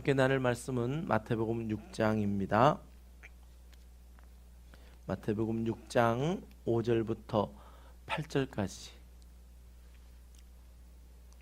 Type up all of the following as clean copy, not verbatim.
함께 나눌 말씀은 마태복음 6장입니다. 마태복음 6장 5절부터 8절까지.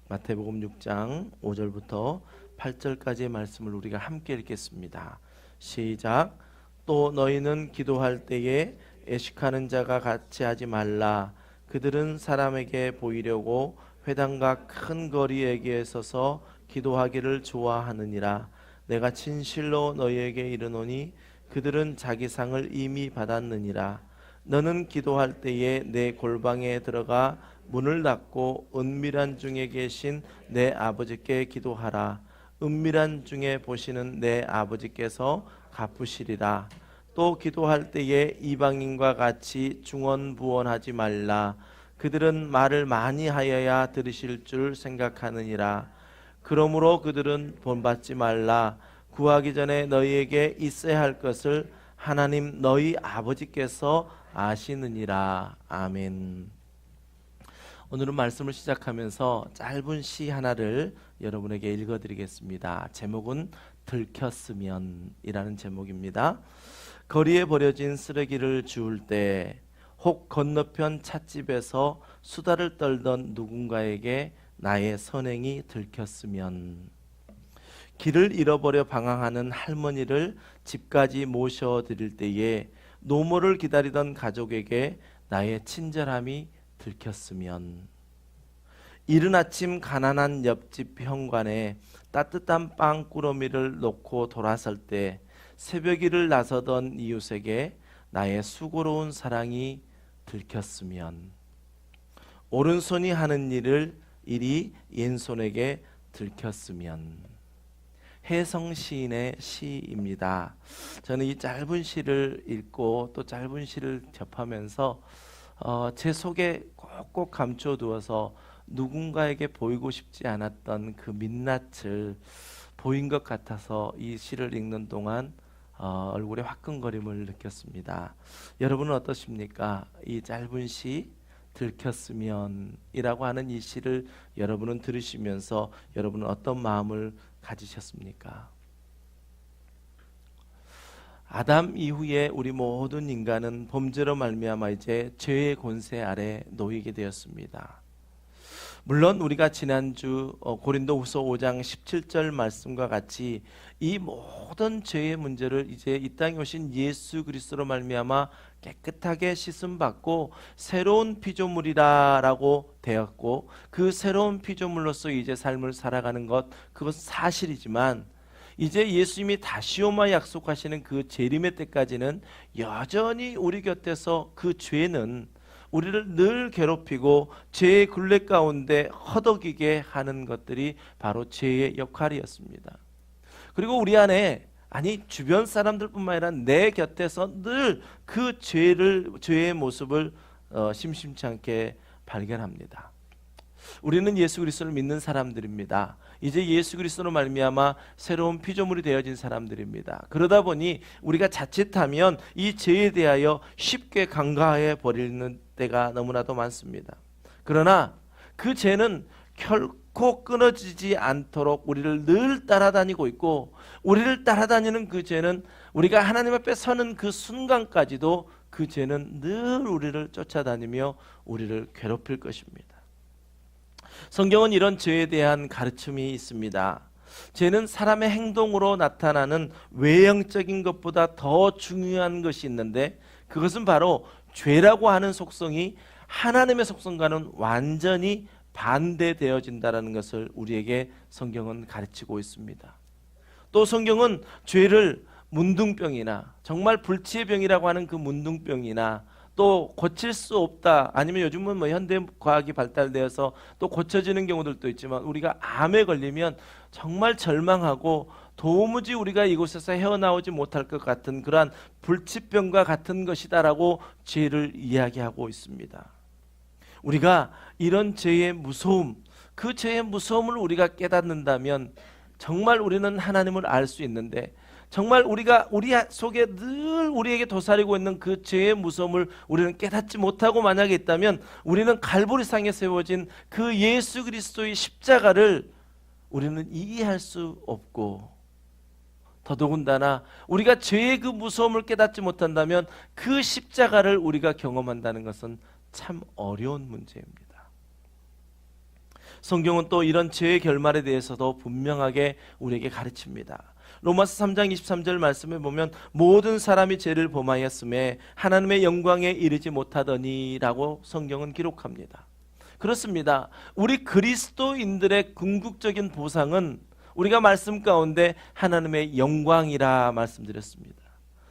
마태복음 6장 5절부터 8절까지의 말씀을 우리가 함께 읽겠습니다. 시작. 또 너희는 기도할 때에 애식하는 자가 같이 하지 말라. 그들은 사람에게 보이려고 회당과 큰 거리에게 서서 기도하기를 좋아하느니라. 내가 진실로 너희에게 이르노니 그들은 자기 상을 이미 받았느니라. 너는 기도할 때에 내 골방에 들어가 문을 닫고 은밀한 중에 계신 내 아버지께 기도하라. 은밀한 중에 보시는 내 아버지께서 갚으시리라. 또 기도할 때에 이방인과 같이 중언부언하지 말라. 그들은 말을 많이 하여야 들으실 줄 생각하느니라. 그러므로 그들은 본받지 말라. 구하기 전에 너희에게 있어야 할 것을 하나님 너희 아버지께서 아시느니라. 아멘. 오늘은 말씀을 시작하면서 짧은 시 하나를 여러분에게 읽어드리겠습니다. 제목은 들켰으면 이라는 제목입니다. 거리에 버려진 쓰레기를 주울 때 혹 건너편 찻집에서 수다를 떨던 누군가에게 나의 선행이 들켰으면, 길을 잃어버려 방황하는 할머니를 집까지 모셔드릴 때에 노모를 기다리던 가족에게 나의 친절함이 들켰으면, 이른 아침 가난한 옆집 현관에 따뜻한 빵 꾸러미를 놓고 돌아설 때 새벽일을 나서던 이웃에게 나의 수고로운 사랑이 들켰으면, 오른손이 하는 일이 왼손에게 들켰으면. 혜성 시인의 시입니다. 저는 이 짧은 시를 읽고 또 짧은 시를 접하면서 제 속에 꼭꼭 감춰두어서 누군가에게 보이고 싶지 않았던 그 민낯을 보인 것 같아서 이 시를 읽는 동안 얼굴에 화끈거림을 느꼈습니다. 여러분은 어떠십니까? 이 짧은 시 들켰으면 이라고 하는 이 시를 여러분은 들으시면서 여러분은 어떤 마음을 가지셨습니까? 아담 이후에 우리 모든 인간은 범죄로 말미암아 이제 죄의 권세 아래 놓이게 되었습니다. 물론 우리가 지난주 고린도후서 5장 17절 말씀과 같이 이 모든 죄의 문제를 이제 이 땅에 오신 예수 그리스도로 말미암아 깨끗하게 씻음 받고 새로운 피조물이라고 되었고, 그 새로운 피조물로서 이제 삶을 살아가는 것, 그것은 사실이지만 이제 예수님이 다시 오마 약속하시는 그 재림의 때까지는 여전히 우리 곁에서 그 죄는 우리를 늘 괴롭히고 죄의 굴레 가운데 허덕이게 하는 것들이 바로 죄의 역할이었습니다. 그리고 우리 안에, 아니 주변 사람들뿐만 아니라 내 곁에서 늘 그 죄의 모습을 심심치 않게 발견합니다. 우리는 예수 그리스도를 믿는 사람들입니다. 이제 예수 그리스도로 말미암아 새로운 피조물이 되어진 사람들입니다. 그러다 보니 우리가 자칫하면 이 죄에 대하여 쉽게 간과해 버리는 때가 너무나도 많습니다. 그러나 그 죄는 결코 끊어지지 않도록 우리를 늘 따라다니고 있고, 우리를 따라다니는 그 죄는 우리가 하나님 앞에 서는 그 순간까지도 그 죄는 늘 우리를 쫓아다니며 우리를 괴롭힐 것입니다. 성경은 이런 죄에 대한 가르침이 있습니다. 죄는 사람의 행동으로 나타나는 외형적인 것보다 더 중요한 것이 있는데, 그것은 바로 죄라고 하는 속성이 하나님의 속성과는 완전히 반대되어진다는 것을 우리에게 성경은 가르치고 있습니다. 또 성경은 죄를 문둥병이나 정말 불치의 병이라고 하는 그 문둥병이나 또 고칠 수 없다, 아니면 요즘은 뭐 현대 과학이 발달되어서 또 고쳐지는 경우들도 있지만 우리가 암에 걸리면 정말 절망하고 도무지 우리가 이곳에서 헤어나오지 못할 것 같은 그러한 불치병과 같은 것이다라고 죄를 이야기하고 있습니다. 우리가 이런 죄의 무서움, 그 죄의 무서움을 우리가 깨닫는다면 정말 우리는 하나님을 알 수 있는데, 정말 우리가 우리 속에 늘 우리에게 도사리고 있는 그 죄의 무서움을 우리는 깨닫지 못하고 만약에 있다면, 우리는 갈보리상에 세워진 그 예수 그리스도의 십자가를 우리는 이해할 수 없고 더더군다나 우리가 죄의 그 무서움을 깨닫지 못한다면 그 십자가를 우리가 경험한다는 것은 참 어려운 문제입니다. 성경은 또 이런 죄의 결말에 대해서도 분명하게 우리에게 가르칩니다. 로마서 3장 23절 말씀에 보면 모든 사람이 죄를 범하였음에 하나님의 영광에 이르지 못하더니 라고 성경은 기록합니다. 그렇습니다. 우리 그리스도인들의 궁극적인 보상은 우리가 말씀 가운데 하나님의 영광이라 말씀드렸습니다.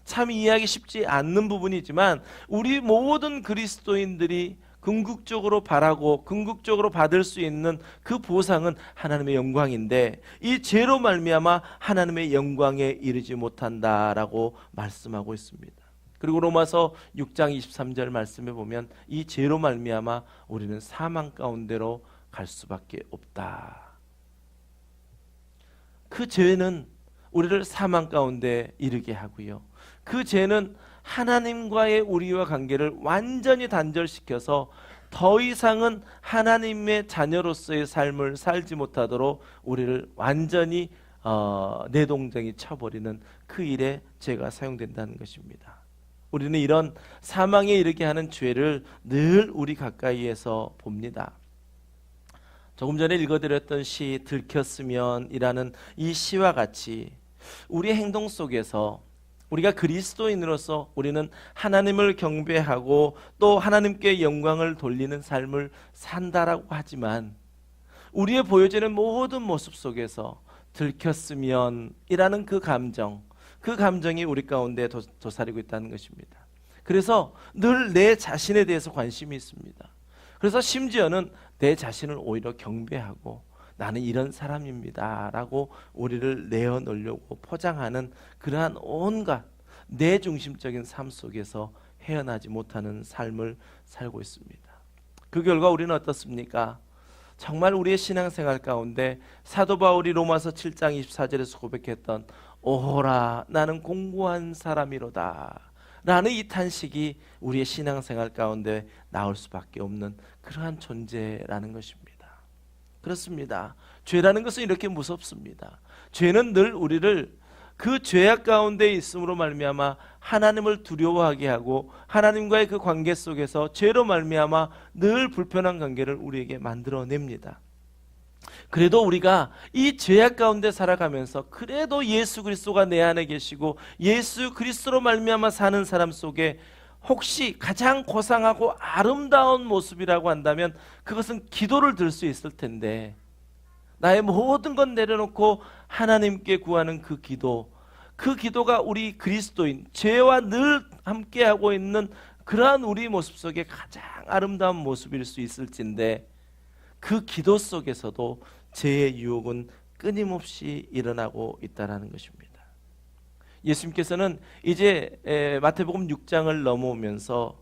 참 이해하기 쉽지 않는 부분이지만 우리 모든 그리스도인들이 궁극적으로 바라고 궁극적으로 받을 수 있는 그 보상은 하나님의 영광인데 이 죄로 말미암아 하나님의 영광에 이르지 못한다라고 말씀하고 있습니다. 그리고 로마서 6장 23절 말씀에 보면 이 죄로 말미암아 우리는 사망 가운데로 갈 수밖에 없다. 그 죄는 우리를 사망 가운데 이르게 하고요. 그 죄는 하나님과의 우리와 관계를 완전히 단절시켜서 더 이상은 하나님의 자녀로서의 삶을 살지 못하도록 우리를 완전히 내동댕이 쳐버리는 그 일에 죄가 사용된다는 것입니다. 우리는 이런 사망에 이르게 하는 죄를 늘 우리 가까이에서 봅니다. 조금 전에 읽어드렸던 시 들켰으면이라는 이 시와 같이 우리의 행동 속에서 우리가 그리스도인으로서 우리는 하나님을 경배하고 또 하나님께 영광을 돌리는 삶을 산다라고 하지만 우리의 보여지는 모든 모습 속에서 들켰으면이라는 그 감정이 우리 가운데 도사리고 있다는 것입니다. 그래서 늘 내 자신에 대해서 관심이 있습니다. 그래서 심지어는 내 자신을 오히려 경배하고 나는 이런 사람입니다 라고 우리를 내어놓으려고 포장하는 그러한 온갖 내 중심적인 삶 속에서 헤어나지 못하는 삶을 살고 있습니다. 그 결과 우리는 어떻습니까? 정말 우리의 신앙생활 가운데 사도 바울이 로마서 7장 24절에서 고백했던 오호라 나는 공고한 사람이로다 라는 이 탄식이 우리의 신앙생활 가운데 나올 수밖에 없는 그러한 존재라는 것입니다. 그렇습니다. 죄라는 것은 이렇게 무섭습니다. 죄는 늘 우리를 그 죄악 가운데 있음으로 말미암아 하나님을 두려워하게 하고 하나님과의 그 관계 속에서 죄로 말미암아 늘 불편한 관계를 우리에게 만들어냅니다. 그래도 우리가 이 죄악 가운데 살아가면서 그래도 예수 그리스도가 내 안에 계시고 예수 그리스도로 말미암아 사는 사람 속에 혹시 가장 고상하고 아름다운 모습이라고 한다면 그것은 기도를 들 수 있을 텐데 나의 모든 건 내려놓고 하나님께 구하는 그 기도가 우리 그리스도인 죄와 늘 함께하고 있는 그러한 우리 모습 속에 가장 아름다운 모습일 수 있을진데 그 기도 속에서도 죄의 유혹은 끊임없이 일어나고 있다는 것입니다. 예수님께서는 이제 마태복음 6장을 넘어오면서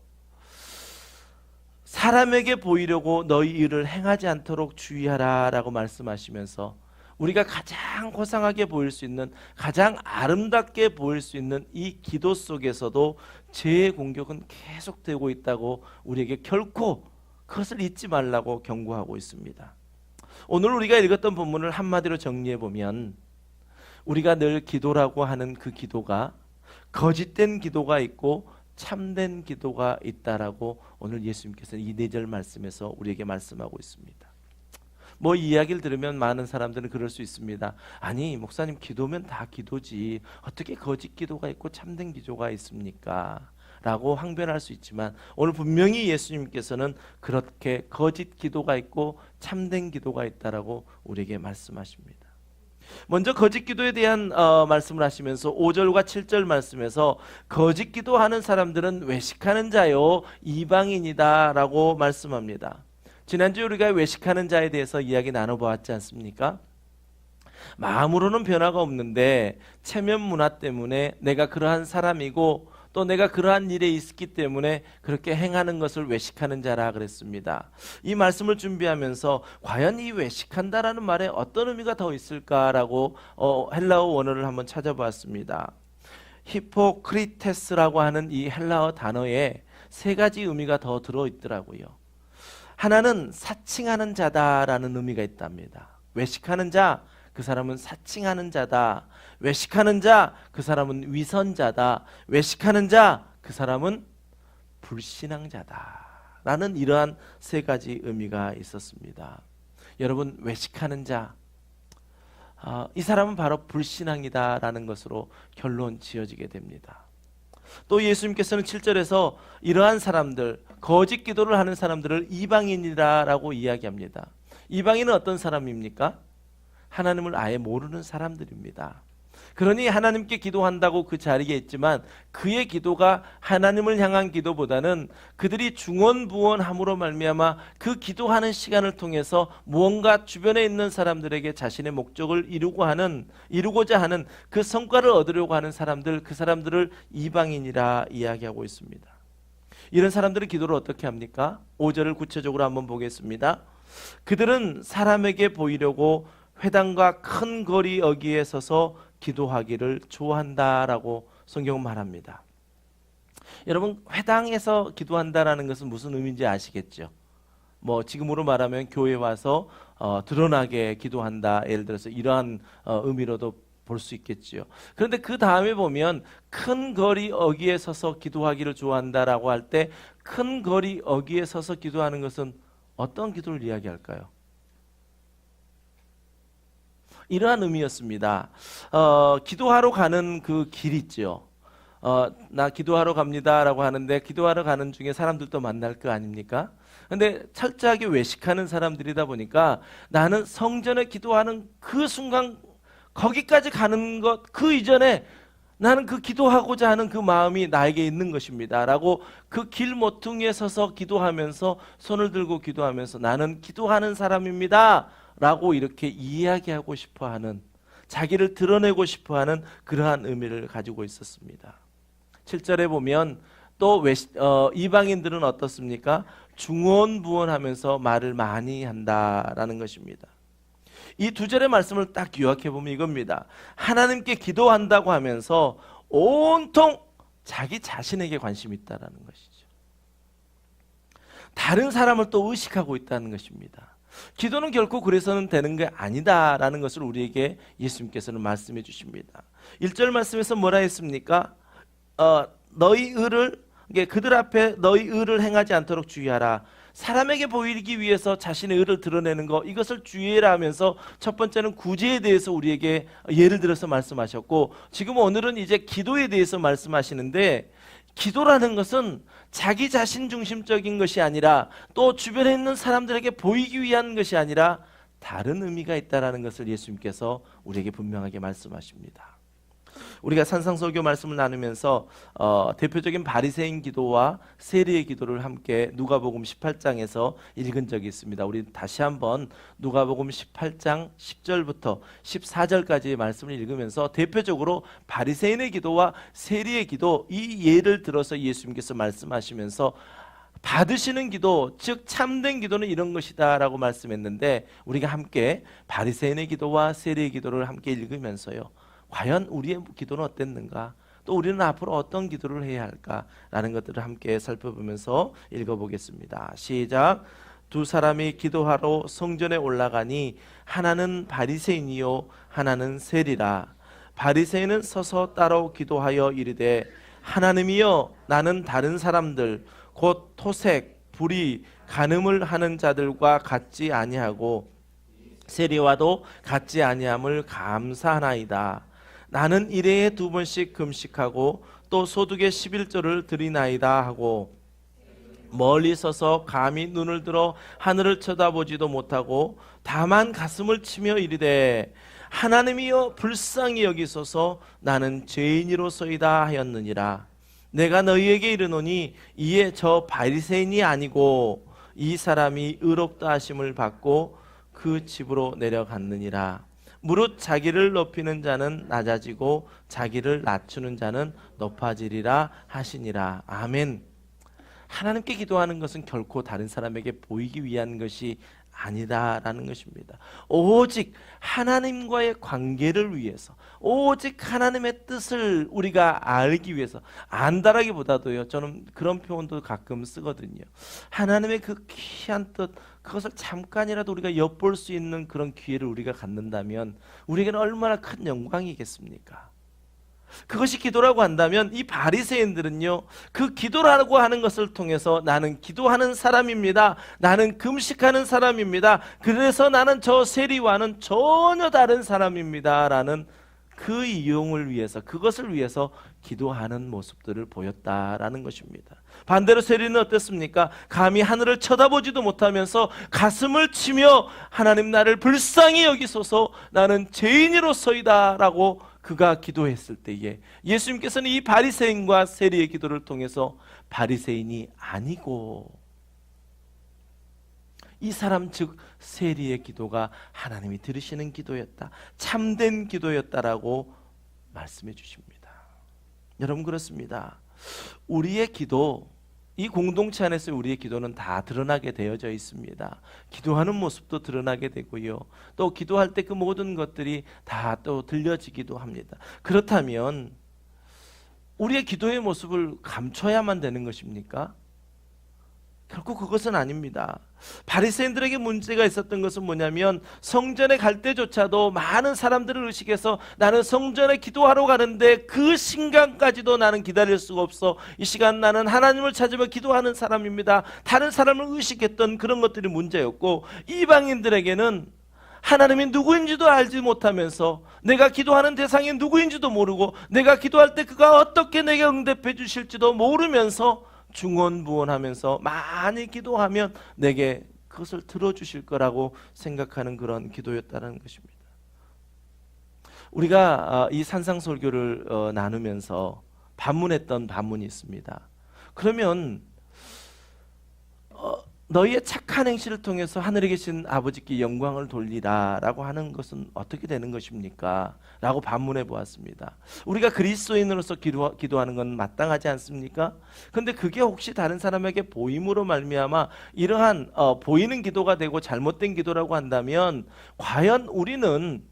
사람에게 보이려고 너희 일을 행하지 않도록 주의하라 라고 말씀하시면서 우리가 가장 고상하게 보일 수 있는 가장 아름답게 보일 수 있는 이 기도 속에서도 죄의 공격은 계속되고 있다고 우리에게 결코 그것을 잊지 말라고 경고하고 있습니다. 오늘 우리가 읽었던 본문을 한마디로 정리해 보면 우리가 늘 기도라고 하는 그 기도가 거짓된 기도가 있고 참된 기도가 있다라고 오늘 예수님께서는 이 4절 말씀에서 우리에게 말씀하고 있습니다. 뭐 이 이야기를 들으면 많은 사람들은 그럴 수 있습니다. 아니 목사님 기도면 다 기도지 어떻게 거짓 기도가 있고 참된 기도가 있습니까? 라고 항변할 수 있지만 오늘 분명히 예수님께서는 그렇게 거짓 기도가 있고 참된 기도가 있다라고 우리에게 말씀하십니다. 먼저 거짓 기도에 대한 말씀을 하시면서 5절과 7절 말씀에서 거짓 기도하는 사람들은 외식하는 자요 이방인이다 라고 말씀합니다. 지난주에 우리가 외식하는 자에 대해서 이야기 나눠보았지 않습니까? 마음으로는 변화가 없는데 체면 문화 때문에 내가 그러한 사람이고 또 내가 그러한 일에 있기 때문에 그렇게 행하는 것을 외식하는 자라 그랬습니다. 이 말씀을 준비하면서 과연 이 외식한다라는 말에 어떤 의미가 더 있을까라고 헬라어 원어를 한번 찾아보았습니다. 히포크리테스라고 하는 이 헬라어 단어에 3가지 의미가 더 들어있더라고요. 하나는 사칭하는 자다라는 의미가 있답니다. 외식하는 자, 그 사람은 사칭하는 자다. 외식하는 자, 그 사람은 위선자다. 외식하는 자, 그 사람은 불신앙자다. 라는 이러한 세 가지 의미가 있었습니다. 여러분, 외식하는 자, 이 사람은 바로 불신앙이다 라는 것으로 결론 지어지게 됩니다. 또 예수님께서는 7절에서 이러한 사람들, 거짓 기도를 하는 사람들을 이방인이라고 이야기합니다. 이방인은 어떤 사람입니까? 하나님을 아예 모르는 사람들입니다. 그러니 하나님께 기도한다고 그 자리에 있지만 그의 기도가 하나님을 향한 기도보다는 그들이 중언부언함으로 말미암아 그 기도하는 시간을 통해서 무언가 주변에 있는 사람들에게 자신의 목적을 이루고자 하는 그 성과를 얻으려고 하는 사람들, 그 사람들을 이방인이라 이야기하고 있습니다. 이런 사람들은 기도를 어떻게 합니까? 5절을 구체적으로 한번 보겠습니다. 그들은 사람에게 보이려고 회당과 큰 거리 어귀에 서서 기도하기를 좋아한다라고 성경은 말합니다. 여러분, 회당에서 기도한다라는 것은 무슨 의미인지 아시겠죠? 뭐 지금으로 말하면 교회 와서 드러나게 기도한다, 예를 들어서 이러한 의미로도 볼 수 있겠죠. 그런데 그 다음에 보면 큰 거리 어귀에 서서 기도하기를 좋아한다라고 할 때 큰 거리 어귀에 서서 기도하는 것은 어떤 기도를 이야기할까요? 이러한 의미였습니다. 기도하러 가는 그 길 있죠. 나 기도하러 갑니다라고 하는데 기도하러 가는 중에 사람들도 만날 거 아닙니까? 근데 철저하게 외식하는 사람들이다 보니까 나는 성전에 기도하는 그 순간 거기까지 가는 것 그 이전에 나는 그 기도하고자 하는 그 마음이 나에게 있는 것입니다 라고 그 길 모퉁이에 서서 기도하면서 손을 들고 기도하면서 나는 기도하는 사람입니다 라고 이렇게 이야기하고 싶어하는, 자기를 드러내고 싶어하는 그러한 의미를 가지고 있었습니다. 7절에 보면 또 이방인들은 어떻습니까? 중언부언하면서 말을 많이 한다라는 것입니다. 이 두 절의 말씀을 딱 요약해 보면 이겁니다. 하나님께 기도한다고 하면서 온통 자기 자신에게 관심이 있다라는 것이죠. 다른 사람을 또 의식하고 있다는 것입니다. 기도는 결코 그래서는 되는 게 아니다라는 것을 우리에게 예수님께서는 말씀해 주십니다. 1절 말씀에서 뭐라 했습니까? 너희 의를, 그들 앞에 너희 의를 행하지 않도록 주의하라. 사람에게 보이기 위해서 자신의 의를 드러내는 것, 이것을 주의해라 하면서 첫 번째는 구제에 대해서 우리에게 예를 들어서 말씀하셨고, 지금 오늘은 이제 기도에 대해서 말씀하시는데, 기도라는 것은 자기 자신 중심적인 것이 아니라 또 주변에 있는 사람들에게 보이기 위한 것이 아니라 다른 의미가 있다는 것을 예수님께서 우리에게 분명하게 말씀하십니다. 우리가 산상설교 말씀을 나누면서 대표적인 바리새인 기도와 세리의 기도를 함께 누가복음 18장에서 읽은 적이 있습니다. 우리 다시 한번 누가복음 18장 10절부터 14절까지의 말씀을 읽으면서 대표적으로 바리새인의 기도와 세리의 기도, 이 예를 들어서 예수님께서 말씀하시면서 받으시는 기도, 즉 참된 기도는 이런 것이다 라고 말씀했는데, 우리가 함께 바리새인의 기도와 세리의 기도를 함께 읽으면서요, 과연 우리의 기도는 어땠는가, 또 우리는 앞으로 어떤 기도를 해야 할까라는 것들을 함께 살펴보면서 읽어보겠습니다. 시작. 두 사람이 기도하러 성전에 올라가니 하나는 바리새인이요 하나는 세리라. 바리새인은 서서 따로 기도하여 이르되, 하나님이여, 나는 다른 사람들 곧 토색, 불의, 간음을 하는 자들과 같지 아니하고 세리와도 같지 아니함을 감사하나이다. 나는 일회에 2번씩 금식하고 또 소득의 11조를 드리나이다 하고 멀리 서서 감히 눈을 들어 하늘을 쳐다보지도 못하고 다만 가슴을 치며 이르되, 하나님이여 불쌍히 여기소서, 나는 죄인이로소이다 하였느니라. 내가 너희에게 이르노니 이에 저 바리새인이 아니고 이 사람이 의롭다 하심을 받고 그 집으로 내려갔느니라. 무릇 자기를 높이는 자는 낮아지고 자기를 낮추는 자는 높아지리라 하시니라. 아멘. 하나님께 기도하는 것은 결코 다른 사람에게 보이기 위한 것이 아니다라는 것입니다. 오직 하나님과의 관계를 위해서, 오직 하나님의 뜻을 우리가 알기 위해서, 안다라기보다도요, 저는 그런 표현도 가끔 쓰거든요. 하나님의 그 귀한 뜻, 그것을 잠깐이라도 우리가 엿볼 수 있는 그런 기회를 우리가 갖는다면 우리에게는 얼마나 큰 영광이겠습니까? 그것이 기도라고 한다면 이 바리새인들은요, 그 기도라고 하는 것을 통해서 나는 기도하는 사람입니다, 나는 금식하는 사람입니다, 그래서 나는 저 세리와는 전혀 다른 사람입니다 라는 그 이용을 위해서, 그것을 위해서 기도하는 모습들을 보였다라는 것입니다. 반대로 세리는 어땠습니까? 감히 하늘을 쳐다보지도 못하면서 가슴을 치며 하나님 나를 불쌍히 여기소서, 나는 죄인이로서이다 라고 그가 기도했을 때에 예수님께서는 이 바리새인과 세리의 기도를 통해서 바리새인이 아니고 이 사람 즉 세리의 기도가 하나님이 들으시는 기도였다, 참된 기도였다라고 말씀해 주십니다. 여러분, 그렇습니다. 우리의 기도, 이 공동체 안에서 우리의 기도는 다 드러나게 되어져 있습니다. 기도하는 모습도 드러나게 되고요, 또 기도할 때 그 모든 것들이 다 또 들려지기도 합니다. 그렇다면 우리의 기도의 모습을 감춰야만 되는 것입니까? 결코 그것은 아닙니다. 바리새인들에게 문제가 있었던 것은 뭐냐면, 성전에 갈 때조차도 많은 사람들을 의식해서 나는 성전에 기도하러 가는데 그 시간까지도 나는 기다릴 수가 없어, 이 시간 나는 하나님을 찾으며 기도하는 사람입니다, 다른 사람을 의식했던 그런 것들이 문제였고, 이방인들에게는 하나님이 누구인지도 알지 못하면서, 내가 기도하는 대상이 누구인지도 모르고, 내가 기도할 때 그가 어떻게 내게 응답해 주실지도 모르면서 중언부언하면서 많이 기도하면 내게 그것을 들어주실 거라고 생각하는 그런 기도였다는 것입니다. 우리가 이 산상설교를 나누면서 반문했던 반문이 있습니다. 그러면 너희의 착한 행실을 통해서 하늘에 계신 아버지께 영광을 돌리라 라고 하는 것은 어떻게 되는 것입니까? 라고 반문해 보았습니다. 우리가 그리스도인으로서 기도하는 건 마땅하지 않습니까? 그런데 그게 혹시 다른 사람에게 보임으로 말미암아 이러한 보이는 기도가 되고 잘못된 기도라고 한다면 과연 우리는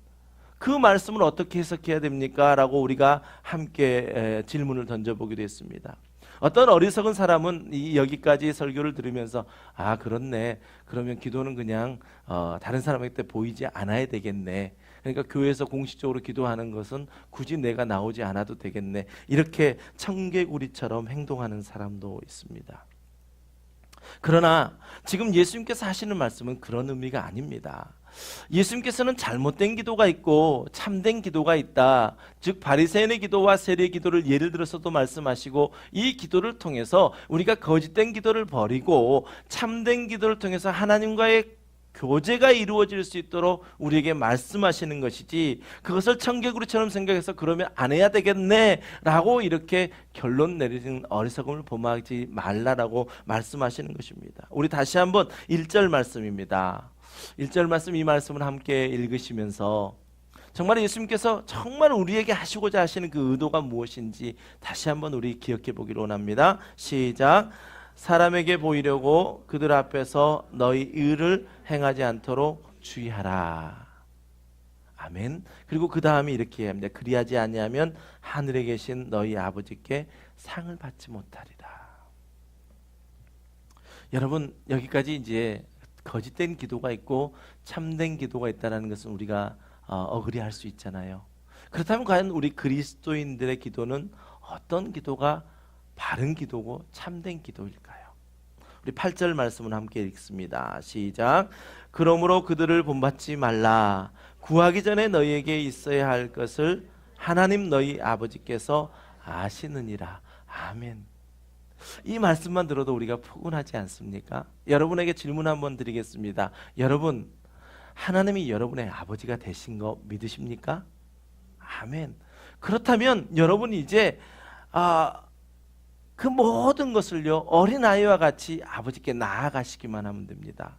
그 말씀을 어떻게 해석해야 됩니까? 라고 우리가 함께 질문을 던져보기도 했습니다. 어떤 어리석은 사람은 여기까지 설교를 들으면서 아, 그렇네, 그러면 기도는 그냥 다른 사람에게 보이지 않아야 되겠네, 그러니까 교회에서 공식적으로 기도하는 것은 굳이 내가 나오지 않아도 되겠네, 이렇게 청개구리처럼 행동하는 사람도 있습니다. 그러나 지금 예수님께서 하시는 말씀은 그런 의미가 아닙니다. 예수님께서는 잘못된 기도가 있고 참된 기도가 있다, 즉 바리새인의 기도와 세리의 기도를 예를 들어서도 말씀하시고, 이 기도를 통해서 우리가 거짓된 기도를 버리고 참된 기도를 통해서 하나님과의 교제가 이루어질 수 있도록 우리에게 말씀하시는 것이지, 그것을 청개구리처럼 생각해서 그러면 안 해야 되겠네 라고 이렇게 결론 내리는 어리석음을 범하지 말라라고 말씀하시는 것입니다. 우리 다시 한번 1절 말씀입니다. 1절 말씀, 이 말씀을 함께 읽으시면서 정말 예수님께서 정말 우리에게 하시고자 하시는 그 의도가 무엇인지 다시 한번 우리 기억해 보기를 원합니다. 시작. 사람에게 보이려고 그들 앞에서 너희 의를 행하지 않도록 주의하라. 아멘. 그리고 그 다음에 이렇게 합니다. 그리하지 아니하면 하늘에 계신 너희 아버지께 상을 받지 못하리라. 여러분, 여기까지 이제 거짓된 기도가 있고 참된 기도가 있다는 것은 우리가 어그리할 수 있잖아요. 그렇다면 과연 우리 그리스도인들의 기도는 어떤 기도가 바른 기도고 참된 기도일까요? 우리 8절 말씀을 함께 읽습니다. 시작. 그러므로 그들을 본받지 말라. 구하기 전에 너희에게 있어야 할 것을 하나님 너희 아버지께서 아시느니라. 아멘. 이 말씀만 들어도 우리가 포근하지 않습니까? 여러분에게 질문 한번 드리겠습니다. 여러분, 하나님이 여러분의 아버지가 되신 거 믿으십니까? 아멘. 그렇다면 여러분이 이제 그 모든 것을요, 어린아이와 같이 아버지께 나아가시기만 하면 됩니다.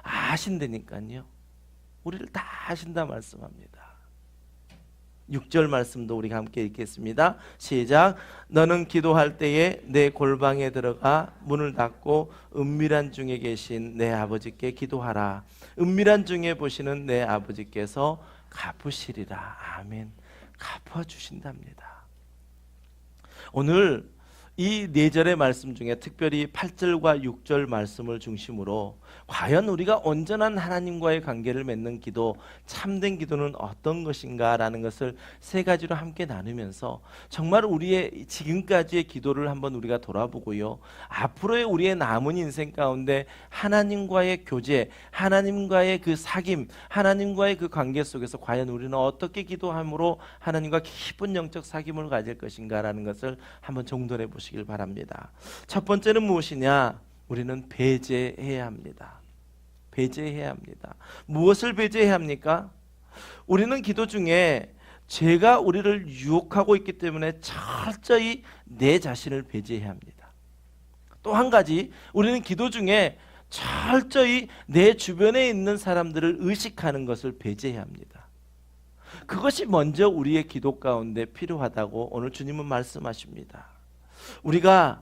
아신다니까요. 우리를 다 아신다 말씀합니다. 6절 말씀도 우리가 함께 읽겠습니다. 시작. 너는 기도할 때에 내 골방에 들어가 문을 닫고 은밀한 중에 계신 내 아버지께 기도하라. 은밀한 중에 보시는 내 아버지께서 갚으시리라. 아멘. 갚아주신답니다. 오늘 이 4절의 말씀 중에 특별히 8절과 6절 말씀을 중심으로 과연 우리가 온전한 하나님과의 관계를 맺는 기도, 참된 기도는 어떤 것인가 라는 것을 3가지로 함께 나누면서 정말 우리의 지금까지의 기도를 한번 우리가 돌아보고요, 앞으로의 우리의 남은 인생 가운데 하나님과의 교제, 하나님과의 그 사귐, 하나님과의 그 관계 속에서 과연 우리는 어떻게 기도함으로 하나님과 깊은 영적 사귐을 가질 것인가 라는 것을 한번 정돈해 보시길 바랍니다. 첫 번째는 무엇이냐? 우리는 배제해야 합니다. 배제해야 합니다. 무엇을 배제해야 합니까? 우리는 기도 중에 죄가 우리를 유혹하고 있기 때문에 철저히 내 자신을 배제해야 합니다. 또 한 가지, 우리는 기도 중에 철저히 내 주변에 있는 사람들을 의식하는 것을 배제해야 합니다. 그것이 먼저 우리의 기도 가운데 필요하다고 오늘 주님은 말씀하십니다. 우리가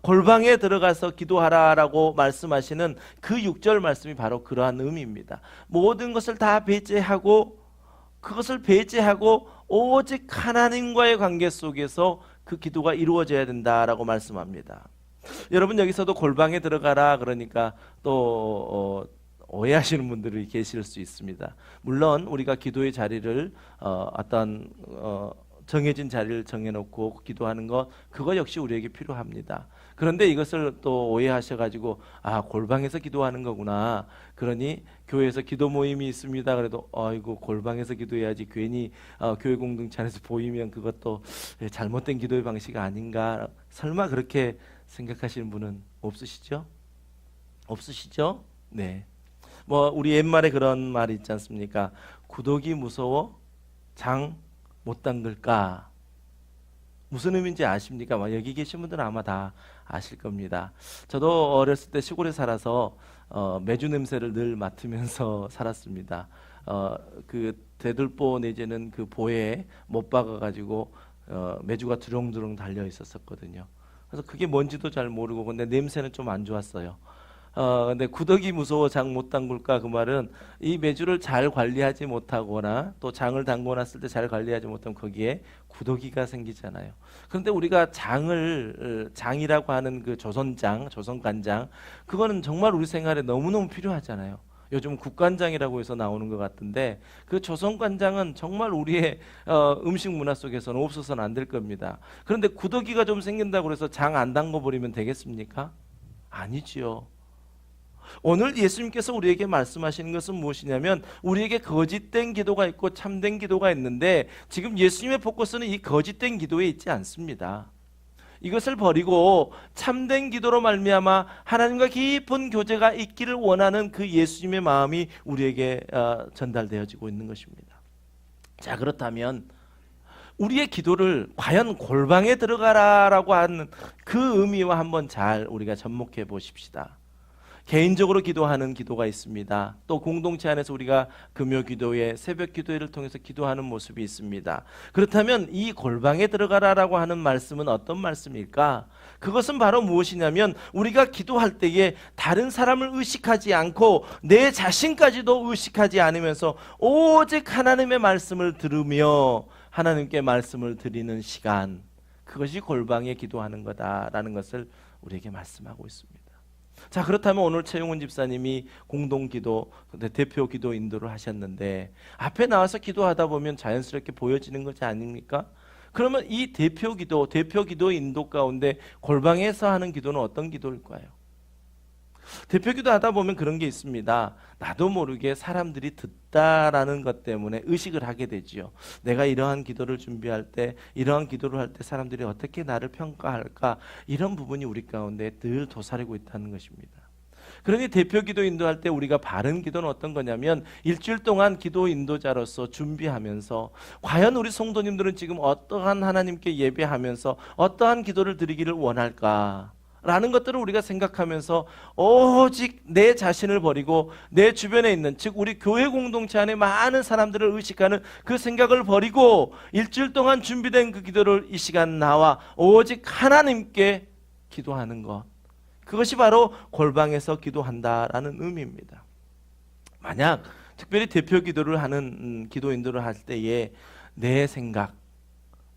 골방에 들어가서 기도하라라고 말씀하시는 그 6절 말씀이 바로 그러한 의미입니다. 모든 것을 다 배제하고, 그것을 배제하고 오직 하나님과의 관계 속에서 그 기도가 이루어져야 된다라고 말씀합니다. 여러분, 여기서도 골방에 들어가라 그러니까 또 오해하시는 분들이 계실 수 있습니다. 물론 우리가 기도의 자리를 어떤 정해진 자리를 정해놓고 기도하는 것, 그거 역시 우리에게 필요합니다. 그런데 이것을 또 오해하셔가지고 골방에서 기도하는 거구나, 그러니 교회에서 기도 모임이 있습니다 그래도 아이고 골방에서 기도해야지, 괜히 교회 공동체 안에서 보이면 그것도 잘못된 기도의 방식 아닌가, 설마 그렇게 생각하시는 분은 없으시죠? 없으시죠? 네. 우리 옛말에 그런 말이 있지 않습니까? 구더기 무서워 장 못 담글까? 무슨 의미인지 아십니까? 여기 계신 분들은 아마 다 아실 겁니다. 저도 어렸을 때 시골에 살아서 매주 냄새를 늘 맡으면서 살았습니다. 그 대들보 내지는 그 보에 못 박아가지고 매주가 두렁두렁 달려 있었거든요. 그래서 그게 뭔지도 잘 모르고, 근데 냄새는 좀 안 좋았어요. 근데 구더기 무서워 장 못 담글까, 그 말은 이 매주를 잘 관리하지 못하거나 또 장을 담궈 놨을 때 잘 관리하지 못하면 거기에 구더기가 생기잖아요. 그런데 우리가 장이라고 하는 그 조선장, 조선간장, 그거는 정말 우리 생활에 너무너무 필요하잖아요. 요즘 국간장이라고 해서 나오는 것 같은데, 그 조선간장은 정말 우리의 음식 문화 속에서는 없어서는 안 될 겁니다. 그런데 구더기가 좀 생긴다고 해서 장 안 담궈 버리면 되겠습니까? 아니지요. 오늘 예수님께서 우리에게 말씀하시는 것은 무엇이냐면, 우리에게 거짓된 기도가 있고 참된 기도가 있는데, 지금 예수님의 포커스는 이 거짓된 기도에 있지 않습니다. 이것을 버리고 참된 기도로 말미암아 하나님과 깊은 교제가 있기를 원하는 그 예수님의 마음이 우리에게 전달되어지고 있는 것입니다. 자, 그렇다면 우리의 기도를 과연 골방에 들어가라라고 하는 그 의미와 한번 잘 우리가 접목해 보십시다. 개인적으로 기도하는 기도가 있습니다. 또 공동체 안에서 우리가 금요 기도회, 새벽 기도회를 통해서 기도하는 모습이 있습니다. 그렇다면 이 골방에 들어가라라고 하는 말씀은 어떤 말씀일까? 그것은 바로 무엇이냐면, 우리가 기도할 때에 다른 사람을 의식하지 않고 내 자신까지도 의식하지 않으면서 오직 하나님의 말씀을 들으며 하나님께 말씀을 드리는 시간, 그것이 골방에 기도하는 거다라는 것을 우리에게 말씀하고 있습니다. 자, 그렇다면 오늘 최용훈 집사님이 공동기도, 대표 기도 인도를 하셨는데, 앞에 나와서 기도하다 보면 자연스럽게 보여지는 것이 아닙니까? 그러면 이 대표 기도 인도 가운데 골방에서 하는 기도는 어떤 기도일까요? 대표 기도하다 보면 그런 게 있습니다. 나도 모르게 사람들이 듣다라는 것 때문에 의식을 하게 되지요. 내가 이러한 기도를 준비할 때, 이러한 기도를 할 때 사람들이 어떻게 나를 평가할까, 이런 부분이 우리 가운데 늘 도사리고 있다는 것입니다. 그러니 대표 기도 인도할 때 우리가 바른 기도는 어떤 거냐면, 일주일 동안 기도 인도자로서 준비하면서 과연 우리 성도님들은 지금 어떠한 하나님께 예배하면서 어떠한 기도를 드리기를 원할까, 라는 것들을 우리가 생각하면서 오직 내 자신을 버리고 내 주변에 있는, 즉 우리 교회 공동체 안에 많은 사람들을 의식하는 그 생각을 버리고 일주일 동안 준비된 그 기도를 이 시간 나와 오직 하나님께 기도하는 것, 그것이 바로 골방에서 기도한다라는 의미입니다. 만약 특별히 대표 기도를 하는 기도인들을 할 때에 내 생각,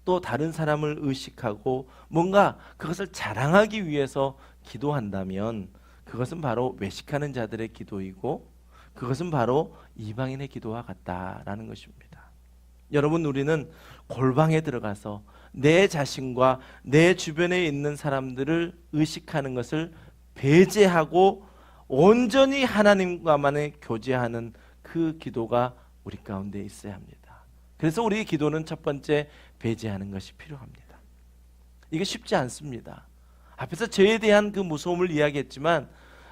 또 다른 사람을 의식하고 뭔가 그것을 자랑하기 위해서 기도한다면 그것은 바로 외식하는 자들의 기도이고 그것은 바로 이방인의 기도와 같다라는 것입니다. 여러분, 우리는 골방에 들어가서 내 자신과 내 주변에 있는 사람들을 의식하는 것을 배제하고 온전히 하나님과만의 교제하는 그 기도가 우리 가운데 있어야 합니다. 그래서 우리의 기도는 첫 번째, 배제하는 것이 필요합니다. 이게 쉽지 않습니다. 앞에서 죄에 대한 그 무서움을 이야기했지만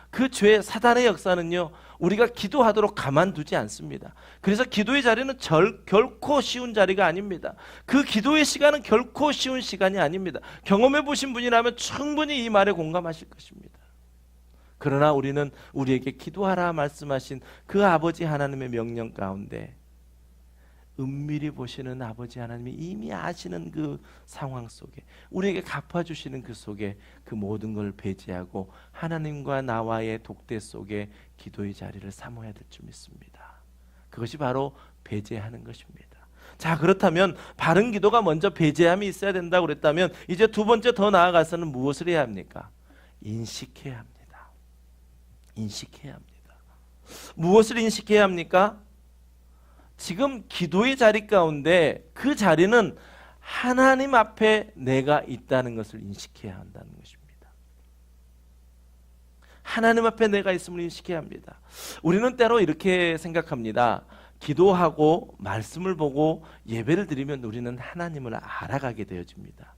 그 죄, 사단의 역사는요, 우리가 기도하도록 가만두지 않습니다. 그래서 기도의 자리는 결코 쉬운 자리가 아닙니다. 그 기도의 시간은 결코 쉬운 시간이 아닙니다. 경험해 보신 분이라면 충분히 이 말에 공감하실 것입니다. 그러나 우리는 우리에게 기도하라 말씀하신 그 아버지 하나님의 명령 가운데 은밀히 보시는 아버지 하나님이 이미 아시는 그 상황 속에 우리에게 갚아주시는 그 속에 그 모든 걸 배제하고 하나님과 나와의 독대 속에 기도의 자리를 삼아야 될 줄 믿습니다. 그것이 바로 배제하는 것입니다. 자, 그렇다면 바른 기도가 먼저 배제함이 있어야 된다고 그랬다면 이제 두 번째 더 나아가서는 무엇을 해야 합니까? 인식해야 합니다. 인식해야 합니다. 무엇을 인식해야 합니까? 지금 기도의 자리 가운데 그 자리는 하나님 앞에 내가 있다는 것을 인식해야 한다는 것입니다. 하나님 앞에 내가 있음을 인식해야 합니다. 우리는 때로 이렇게 생각합니다. 기도하고 말씀을 보고 예배를 드리면 우리는 하나님을 알아가게 되어집니다.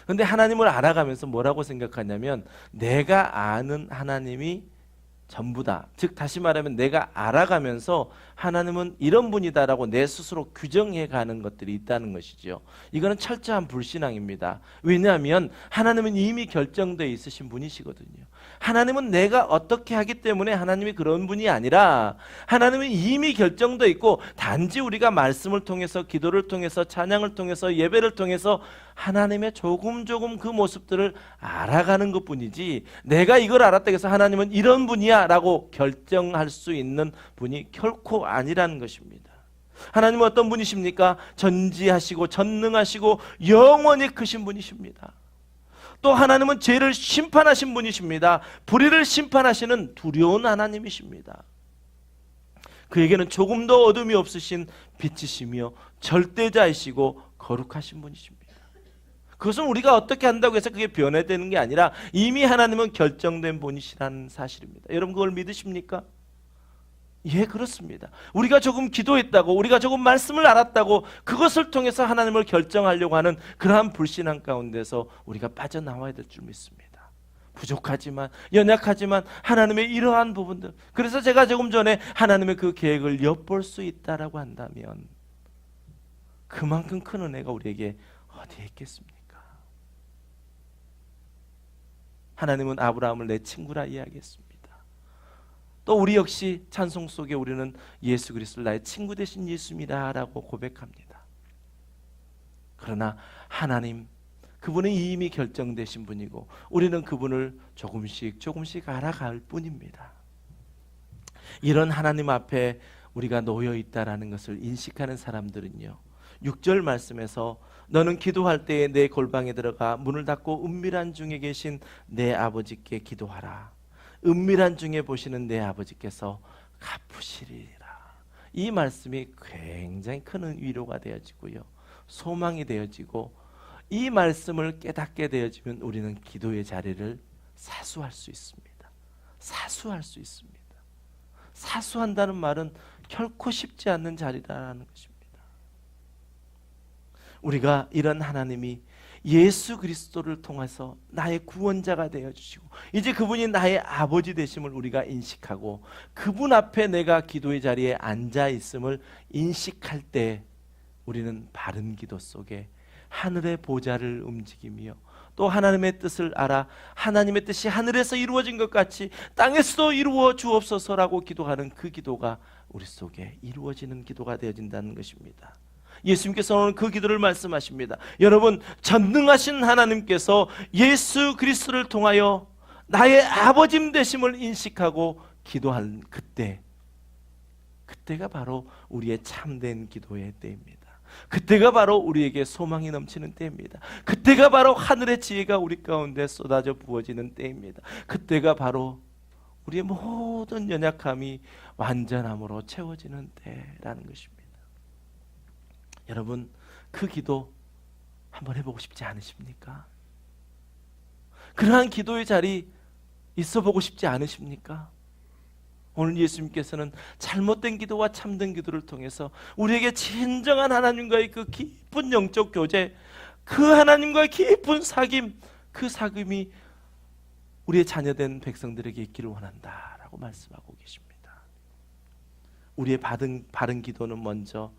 그런데 하나님을 알아가면서 뭐라고 생각하냐면 내가 아는 하나님이 전부다. 즉 다시 말하면 내가 알아가면서 하나님은 이런 분이다라고 내 스스로 규정해 가는 것들이 있다는 것이죠. 이거는 철저한 불신앙입니다. 왜냐하면 하나님은 이미 결정되어 있으신 분이시거든요. 하나님은 내가 어떻게 하기 때문에 하나님이 그런 분이 아니라 하나님은 이미 결정되어 있고 단지 우리가 말씀을 통해서, 기도를 통해서, 찬양을 통해서, 예배를 통해서 하나님의 조금 그 모습들을 알아가는 것뿐이지 내가 이걸 알았다고 해서 하나님은 이런 분이야 라고 결정할 수 있는 분이 결코 아니라는 것입니다. 하나님은 어떤 분이십니까? 전지하시고 전능하시고 영원히 크신 분이십니다. 또 하나님은 죄를 심판하신 분이십니다. 불의를 심판하시는 두려운 하나님이십니다. 그에게는 조금도 어둠이 없으신 빛이시며 절대자이시고 거룩하신 분이십니다. 그것은 우리가 어떻게 한다고 해서 그게 변해되는 게 아니라 이미 하나님은 결정된 분이시라는 사실입니다. 여러분 그걸 믿으십니까? 예, 그렇습니다. 우리가 조금 기도했다고, 우리가 조금 말씀을 알았다고 그것을 통해서 하나님을 결정하려고 하는 그러한 불신앙 가운데서 우리가 빠져나와야 될 줄 믿습니다. 부족하지만, 연약하지만 하나님의 이러한 부분들, 그래서 제가 조금 전에 하나님의 그 계획을 엿볼 수 있다라고 한다면 그만큼 큰 은혜가 우리에게 어디에 있겠습니까? 하나님은 아브라함을 내 친구라 이야기했습니다. 또 우리 역시 찬송 속에 우리는 예수 그리스도를 나의 친구 되신 예수입니다라고 고백합니다. 그러나 하나님, 그분은 이미 결정되신 분이고 우리는 그분을 조금씩 알아갈 뿐입니다. 이런 하나님 앞에 우리가 놓여 있다라는 것을 인식하는 사람들은요, 6절 말씀에서 너는 기도할 때에 내 골방에 들어가 문을 닫고 은밀한 중에 계신 내 아버지께 기도하라. 은밀한 중에 보시는 내 아버지께서 갚으시리라. 이 말씀이 굉장히 큰 위로가 되어지고요, 소망이 되어지고 이 말씀을 깨닫게 되어지면 우리는 기도의 자리를 사수할 수 있습니다. 사수할 수 있습니다. 사수한다는 말은 결코 쉽지 않는 자리라는 것입니다. 우리가 이런 하나님이 예수 그리스도를 통해서 나의 구원자가 되어주시고 이제 그분이 나의 아버지 되심을 우리가 인식하고 그분 앞에 내가 기도의 자리에 앉아있음을 인식할 때 우리는 바른 기도 속에 하늘의 보좌를 움직이며 또 하나님의 뜻을 알아 하나님의 뜻이 하늘에서 이루어진 것 같이 땅에서도 이루어 주옵소서라고 기도하는 그 기도가 우리 속에 이루어지는 기도가 되어진다는 것입니다. 예수님께서 오늘 그 기도를 말씀하십니다. 여러분, 전능하신 하나님께서 예수 그리스도를 통하여 나의 아버지 되심을 인식하고 기도한 그때가 바로 우리의 참된 기도의 때입니다. 그때가 바로 우리에게 소망이 넘치는 때입니다. 그때가 바로 하늘의 지혜가 우리 가운데 쏟아져 부어지는 때입니다. 그때가 바로 우리의 모든 연약함이 완전함으로 채워지는 때라는 것입니다. 여러분, 그 기도 한번 해보고 싶지 않으십니까? 그러한 기도의 자리 있어보고 싶지 않으십니까? 오늘 예수님께서는 잘못된 기도와 참된 기도를 통해서 우리에게 진정한 하나님과의 그 깊은 영적 교제, 그 하나님과의 깊은 사귐, 그 사귐이 우리의 자녀된 백성들에게 있기를 원한다라고 말씀하고 계십니다. 우리의 바른 기도는 먼저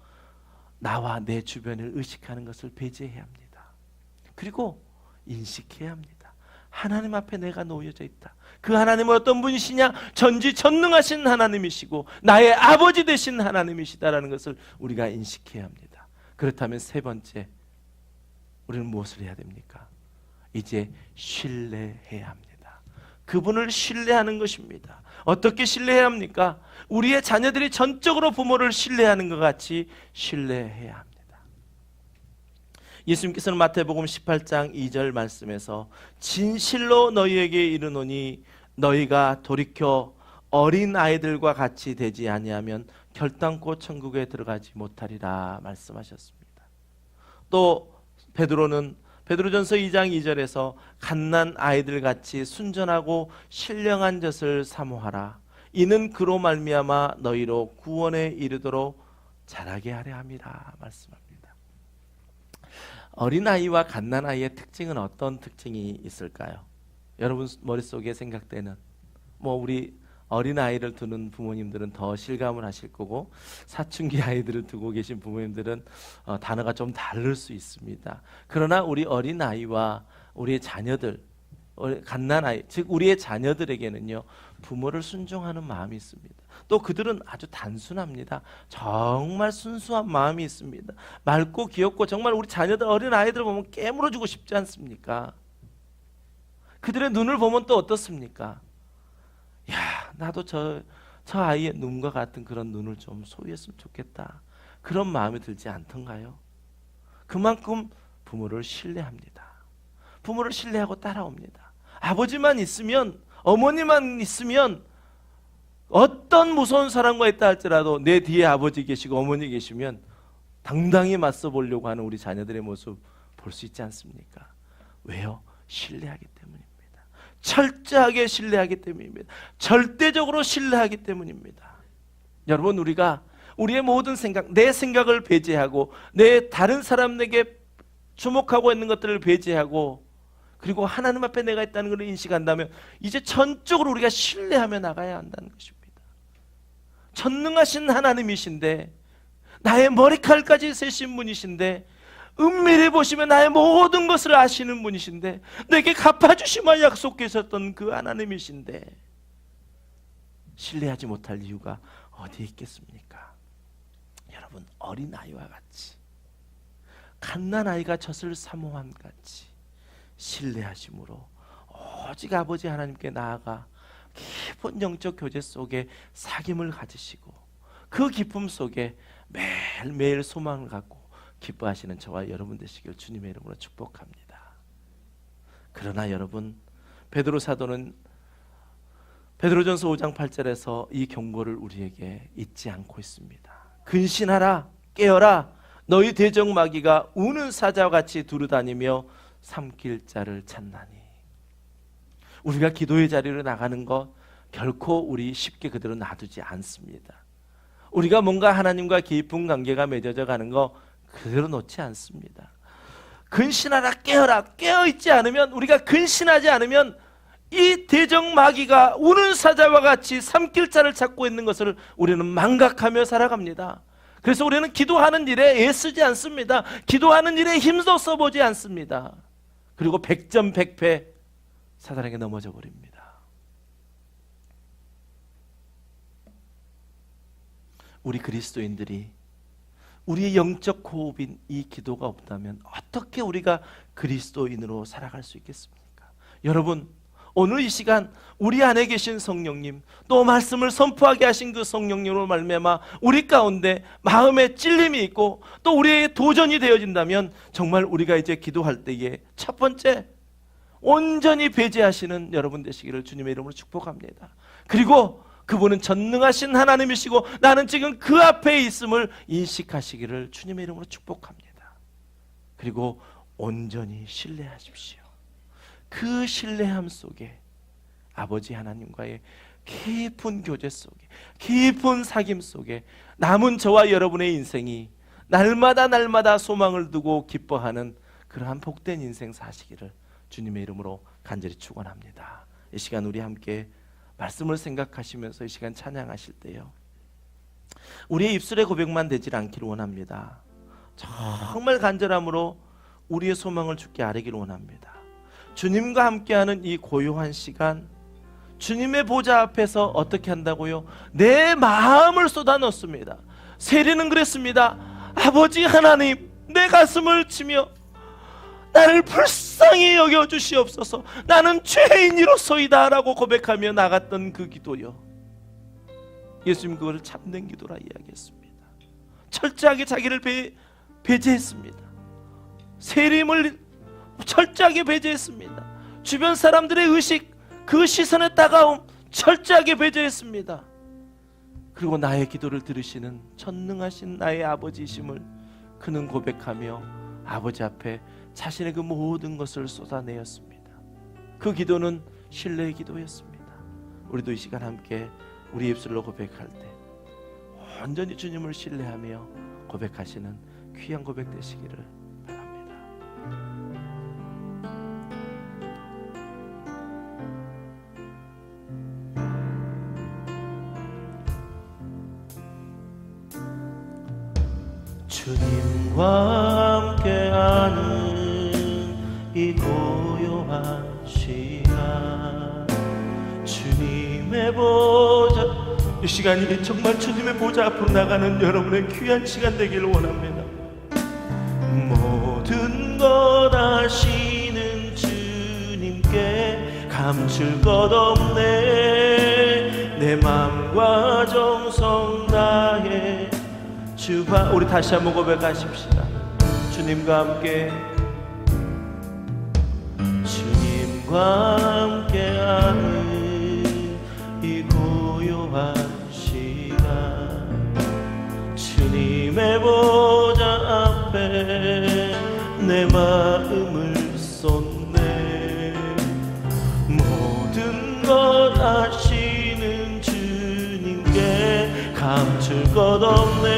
나와 내 주변을 의식하는 것을 배제해야 합니다. 그리고 인식해야 합니다. 하나님 앞에 내가 놓여져 있다. 그 하나님은 어떤 분이시냐? 전지전능하신 하나님이시고 나의 아버지 되신 하나님이시다라는 것을 우리가 인식해야 합니다. 그렇다면 세 번째, 우리는 무엇을 해야 됩니까? 이제 신뢰해야 합니다. 그분을 신뢰하는 것입니다. 어떻게 신뢰해야 합니까? 우리의 자녀들이 전적으로 부모를 신뢰하는 것 같이 신뢰해야 합니다. 예수님께서는 마태복음 18장 2절 말씀에서 진실로 너희에게 이르노니 너희가 돌이켜 어린 아이들과 같이 되지 아니하면 결단코 천국에 들어가지 못하리라 말씀하셨습니다. 또 베드로전서 2장 2절에서 갓난 아이들 같이 순전하고 신령한 젖을 사모하라. 이는 그로 말미암아 너희로 구원에 이르도록 자라게 하려 함이라 말씀합니다. 어린아이와 갓난아이의 특징은 어떤 특징이 있을까요? 여러분 머릿속에 생각되는, 우리 어린아이를 두는 부모님들은 더 실감을 하실 거고, 사춘기 아이들을 두고 계신 부모님들은 단어가 좀 다를 수 있습니다. 그러나 우리 어린아이와 우리의 자녀들, 갓난아이, 즉 우리의 자녀들에게는요, 부모를 순종하는 마음이 있습니다. 또 그들은 아주 단순합니다. 정말 순수한 마음이 있습니다. 맑고 귀엽고 정말 우리 자녀들, 어린아이들 보면 깨물어주고 싶지 않습니까? 그들의 눈을 보면 또 어떻습니까? 야, 나도 저 아이의 눈과 같은 그런 눈을 좀 소유했으면 좋겠다, 그런 마음이 들지 않던가요? 그만큼 부모를 신뢰합니다. 부모를 신뢰하고 따라옵니다. 아버지만 있으면, 어머니만 있으면, 어떤 무서운 사람과 있다 할지라도 내 뒤에 아버지 계시고 어머니 계시면 당당히 맞서 보려고 하는 우리 자녀들의 모습 볼 수 있지 않습니까? 왜요? 신뢰하기 때문입니다. 철저하게 신뢰하기 때문입니다. 절대적으로 신뢰하기 때문입니다. 여러분, 우리가 우리의 모든 생각, 내 생각을 배제하고 내 다른 사람에게 주목하고 있는 것들을 배제하고, 그리고 하나님 앞에 내가 있다는 것을 인식한다면 이제 전적으로 우리가 신뢰하며 나가야 한다는 것입니다. 전능하신 하나님이신데, 나의 머리칼까지 세신 분이신데, 은밀히 보시면 나의 모든 것을 아시는 분이신데, 내게 갚아주시마 약속하셨던 그 하나님이신데 신뢰하지 못할 이유가 어디에 있겠습니까? 여러분, 어린아이와 같이, 갓난아이가 젖을 사모함 같이 신뢰하심으로 오직 아버지 하나님께 나아가 깊은 영적 교제 속에 사귐을 가지시고 그 기쁨 속에 매일매일 소망을 갖고 기뻐하시는 저와 여러분 되시길 주님의 이름으로 축복합니다. 그러나 여러분, 베드로 사도는 베드로전서 5장 8절에서 이 경고를 우리에게 잊지 않고 있습니다. 근신하라, 깨어라, 너희 대적 마귀가 우는 사자와 같이 두루다니며 삼킬 자를 찾나니. 우리가 기도의 자리로 나가는 것 결코 우리 쉽게 그대로 놔두지 않습니다. 우리가 뭔가 하나님과 깊은 관계가 맺어져 가는 거 그대로 놓지 않습니다. 근신하라, 깨어라, 깨어있지 않으면, 우리가 근신하지 않으면 이 대적 마귀가 우는 사자와 같이 삼킬 자를 찾고 있는 것을 우리는 망각하며 살아갑니다. 그래서 우리는 기도하는 일에 애쓰지 않습니다. 기도하는 일에 힘도 써보지 않습니다. 그리고 백전백패 사단에게 넘어져 버립니다. 우리 그리스도인들이 우리의 영적 호흡인 이 기도가 없다면 어떻게 우리가 그리스도인으로 살아갈 수 있겠습니까? 여러분, 오늘 이 시간 우리 안에 계신 성령님, 또 말씀을 선포하게 하신 그 성령님으로 말미암아 우리 가운데 마음에 찔림이 있고 또 우리의 도전이 되어진다면 정말 우리가 이제 기도할 때에 첫 번째, 온전히 배제하시는 여러분 되시기를 주님의 이름으로 축복합니다. 그리고 그분은 전능하신 하나님이시고 나는 지금 그 앞에 있음을 인식하시기를 주님의 이름으로 축복합니다. 그리고 온전히 신뢰하십시오. 그 신뢰함 속에 아버지 하나님과의 깊은 교제 속에, 깊은 사귐 속에 남은 저와 여러분의 인생이 날마다 소망을 두고 기뻐하는 그러한 복된 인생 사시기를 주님의 이름으로 간절히 축원합니다. 이 시간 우리 함께 말씀을 생각하시면서 이 시간 찬양하실 때요, 우리의 입술의 고백만 되질 않기를 원합니다. 정말 간절함으로 우리의 소망을 주께 아뢰기를 원합니다. 주님과 함께하는 이 고요한 시간, 주님의 보좌 앞에서 어떻게 한다고요? 내 마음을 쏟아 넣습니다. 세리는 그랬습니다. 아버지 하나님, 내 가슴을 치며 나를 불쌍히 여겨주시옵소서. 나는 죄인이로소이다 라고 고백하며 나갔던 그 기도요, 예수님 그걸 참된 기도라 이야기했습니다. 철저하게 자기를 배제했습니다. 세림을 철저하게 배제했습니다. 주변 사람들의 의식, 그 시선의 따가움 철저하게 배제했습니다. 그리고 나의 기도를 들으시는 전능하신 나의 아버지이심을 그는 고백하며 아버지 앞에 자신의 그 모든 것을 쏟아내었습니다. 그 기도는 신뢰의 기도였습니다. 우리도 이 시간 함께 우리 입술로 고백할 때 온전히 주님을 신뢰하며 고백하시는 귀한 고백 되시기를 바랍니다. 주님과 함께하는 이 고요한 시간, 주님의 보좌, 이 시간이 정말 주님의 보좌 앞으로 나가는 여러분의 귀한 시간 되기를 원합니다. 모든 것 아시는 주님께 감출 것 없네. 내 마음과 정성 다해 주바, 우리 다시 한번 고백하십시다. 주님과 함께, 주님과 함께하는 이 고요한 시간, 주님의 보좌 앞에 내 마음을 쏟네. 모든 것 아시는 주님께 감출 것 없네.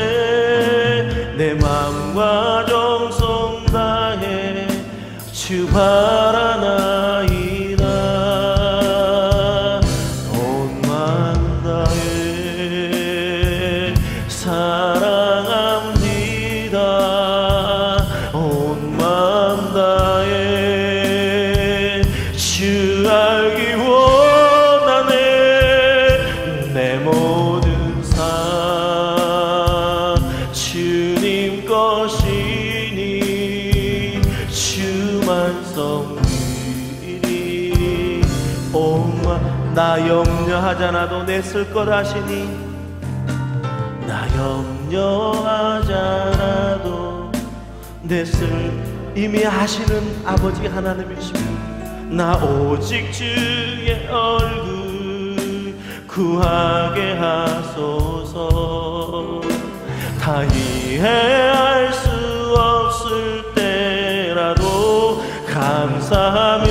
내 마음과 정성 다해 주 바라나이다. 온 마음 다해 사랑합니다. 온 마음 다해 주 알기 원하네. 내 모든 삶 주님 것이니 주만 섬기리. 나 염려하잖아도 내 쓸 것 아시니, 나 염려하잖아도 내 쓸 이미 아시는 아버지 하나님이십니다. 나 오직 주의 얼굴 구하게 하소서. 다 이해할 수 없을 때라도 감사하며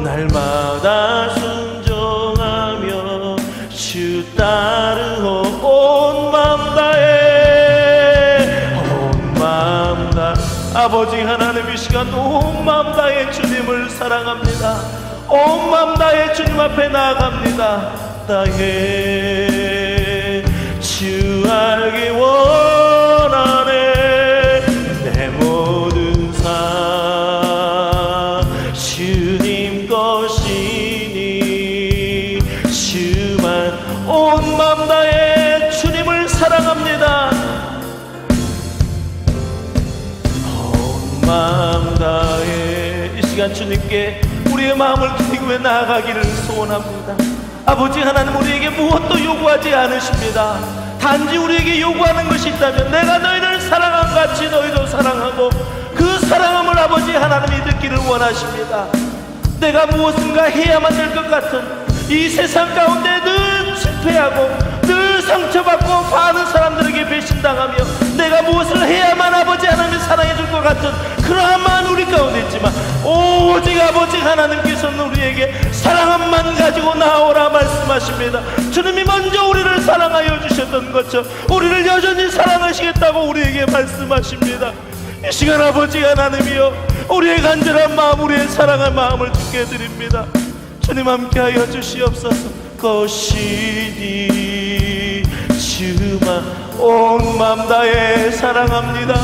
날마다 순종하며 주 따르고 온 마음 다해, 온 마음 다 아버지 하나님 이 시간 온 마음 다해 주님을 사랑합니다. 온 마음 다해 주님 앞에 나아갑니다. 다해 주 알기 원하네. 내 모든 삶 시간 주님께 우리의 마음을 기도해 나아가기를 소원합니다. 아버지 하나님, 우리에게 무엇도 요구하지 않으십니다. 단지 우리에게 요구하는 것이 있다면 내가 너희를 사랑한 같이 너희도 사랑하고, 그 사랑함을 아버지 하나님이 듣기를 원하십니다. 내가 무엇인가 해야만 될 것 같은 이 세상 가운데 늘 실패하고 늘 상처받고 많은 사람들에게 배신당하며 내가 무엇을 해야만 아버지 하나님이 사랑해 줄 것 같은 그러한 마음 우리 가운데 있지만, 오직 아버지 하나님께서는 우리에게 사랑함만 가지고 나오라 말씀하십니다. 주님이 먼저 우리를 사랑하여 주셨던 것처럼 우리를 여전히 사랑하시겠다고 우리에게 말씀하십니다. 이 시간 아버지 하나님이여, 우리의 간절한 마음, 우리의 사랑의 마음을 주께 드립니다. 주님 함께하여 주시옵소서. 것이니 주만 온 마음 다해 사랑합니다.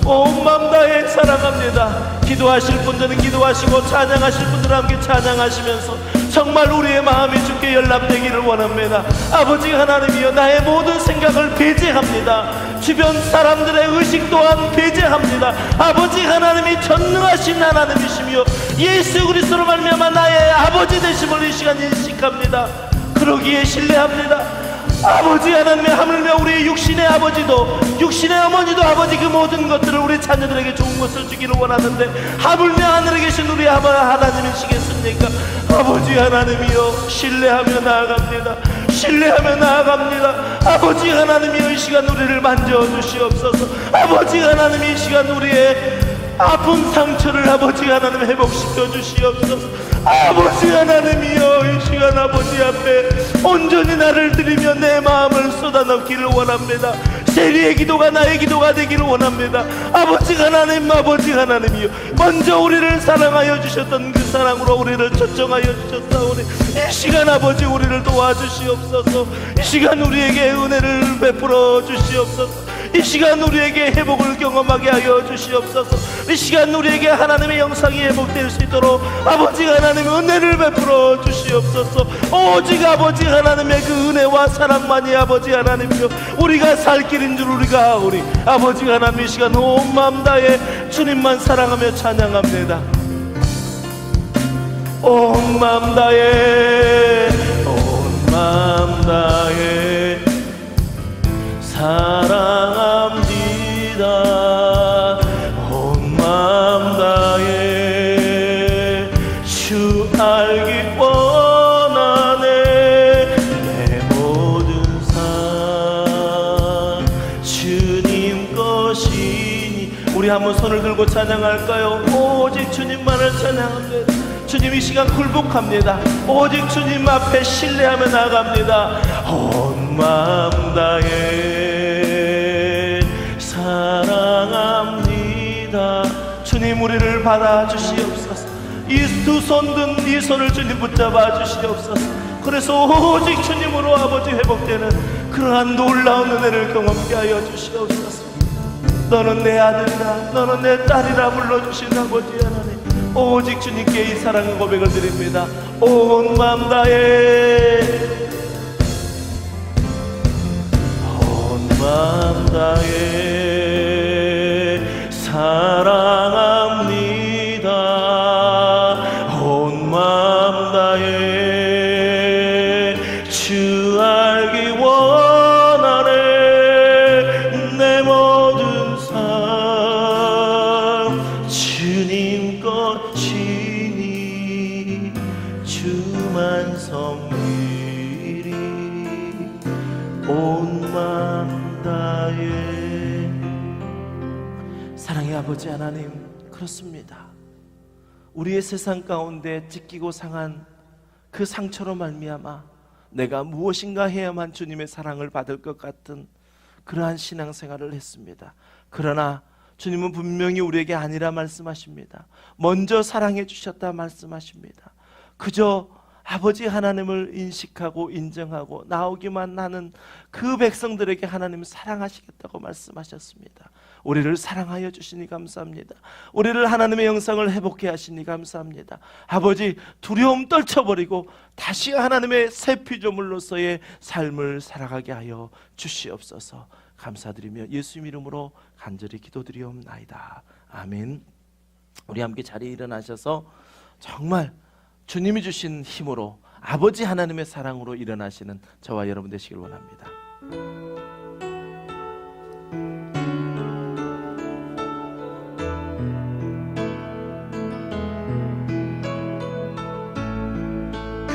온 마음 다해 사랑합니다. 기도하실 분들은 기도하시고 찬양하실 분들은 함께 찬양하시면서 정말 우리의 마음이 주께 연락되기를 원합니다. 아버지 하나님이여, 나의 모든 생각을 배제합니다. 주변 사람들의 의식 또한 배제합니다. 아버지 하나님이 전능하신 하나님이시며 예수 그리스도로 말미암아 나의 아버지 되심을 이 시간 인식합니다. 그러기에 신뢰합니다. 아버지 하나님의, 하물며 우리의 육신의 아버지도 육신의 어머니도 아버지 그 모든 것들을 우리 자녀들에게 좋은 것을 주기를 원하는데, 하물며 하늘에 계신 우리 하나님이시겠습니까? 아버지 하나님이여, 신뢰하며 나아갑니다. 신뢰하며 나아갑니다. 아버지 하나님이여, 이 시간 우리를 만져주시옵소서. 아버지 하나님, 이 시간 우리의 아픈 상처를 아버지 하나님 회복시켜 주시옵소서. 아버지 하나님이여, 이 시간 아버지 앞에 온전히 나를 드리며 내 마음을 쏟아넣기를 원합니다. 세리의 기도가 나의 기도가 되기를 원합니다. 아버지 하나님, 아버지 하나님이여, 먼저 우리를 사랑하여 주셨던 그 사랑으로 우리를 초청하여 주셨사오니 이 시간 아버지 우리를 도와주시옵소서. 이 시간 우리에게 은혜를 베풀어 주시옵소서. 이 시간 우리에게 회복을 경험하게 하여 주시옵소서. 이 시간 우리에게 하나님의 영상이 회복될 수 있도록 아버지 하나님 은혜를 베풀어 주시옵소서. 오직 아버지 하나님의 그 은혜와 사랑만이 아버지 하나님이여 우리가 살 길인 줄 우리가 우리 아버지 하나님, 이 시간 온 마음 다해 주님만 사랑하며 찬양합니다. 온 마음 다해, 온 마음 다해 사랑합니다. 온 마음 다해 주 알기 원하네. 내 모든 삶 주님 것이니. 우리 한번 손을 들고 찬양할까요? 오직 주님만을 찬양합니다. 주님, 이 시간 굴복합니다. 오직 주님 앞에 신뢰하며 나갑니다. 온 마음 다해 사랑합니다. 주님, 우리를 받아주시옵소서. 이 두 손 든 이 손을 주님 붙잡아 주시옵소서. 그래서 오직 주님으로 아버지 회복되는 그러한 놀라운 은혜를 경험케 하여 주시옵소서. 너는 내 아들이라, 너는 내 딸이라 불러주신 아버지 하나님, 오직 주님께 이 사랑의 고백을 드립니다. 온 마음 다해, 온 마음 다해 사랑합니다. 온 마음 다해 주 알기 원하네. 내 모든 삶 주님 것이니 주만 섬기리. 온 마음 다해. 사랑의 아버지 하나님, 그렇습니다. 우리의 세상 가운데 찢기고 상한 그 상처로 말미암아 내가 무엇인가 해야만 주님의 사랑을 받을 것 같은 그러한 신앙생활을 했습니다. 그러나 주님은 분명히 우리에게 아니라 말씀하십니다. 먼저 사랑해 주셨다 말씀하십니다. 그저 아버지 하나님을 인식하고 인정하고 나오기만 하는 그 백성들에게 하나님은 사랑하시겠다고 말씀하셨습니다. 우리를 사랑하여 주시니 감사합니다. 우리를 하나님의 영상을 회복해 하시니 감사합니다. 아버지, 두려움 떨쳐버리고 다시 하나님의 새 피조물로서의 삶을 살아가게 하여 주시옵소서. 감사드리며 예수님 이름으로 간절히 기도드리옵나이다. 아멘. 우리 함께 자리에 일어나셔서 정말 주님이 주신 힘으로 아버지 하나님의 사랑으로 일어나시는 저와 여러분 되시길 원합니다.